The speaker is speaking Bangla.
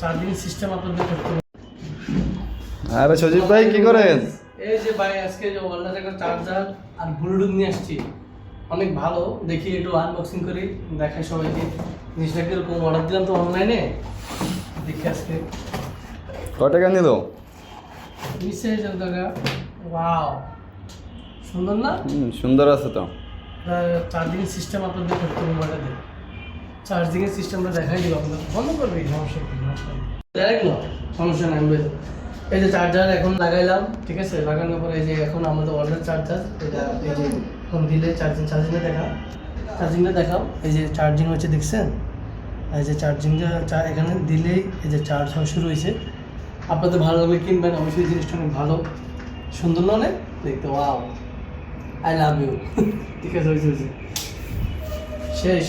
চার্জিং সিস্টেম আপনাদের করতে হবে। আরে সজীব ভাই কি করেন? এই যে ভাই আজকে যে ওয়ালনাট একটা চার্জার আর ব্লুটুথ নিয়ে আসছি, অনেক ভালো। দেখি একটু আনবক্সিং করি, দেখাই সবাইকে জিনিসটা কিরকম। অর্ডার দিলাম তো অনলাইনে, দেখি আজকে কয় টাকা নিল? 20,000 টাকা। ওয়াও, সুন্দর না? সুন্দর আছে তো। চার্জিং সিস্টেম আপনাদের করতে হবে মোবাইলে। চার্জিংয়ের সিস্টেমটা দেখাই দিব আপনার। বন্ধ করবে সমস্যা কি? ডাইরেক্ট না, সমস্যা নাই। আমি এই যে চার্জার এখন লাগাইলাম, ঠিক আছে। লাগানোর পরে এই যে এখন আমাদের অর্ডার চার্জার, এটা এই যে এখন দিলে চার্জিংটা দেখাও। এই যে চার্জিং হচ্ছে, দেখছেন? এই যে চার্জিংটা এখানে দিলেই এই যে চার্জ হওয়া শুরু হয়েছে। আপনাদের ভালো লাগলে কিনবেন অবশ্যই, জিনিসটা অনেক ভালো, সুন্দর না অনেক দেখতে? Wow, I love you. ঠিক আছে, হয়েছে শেষ।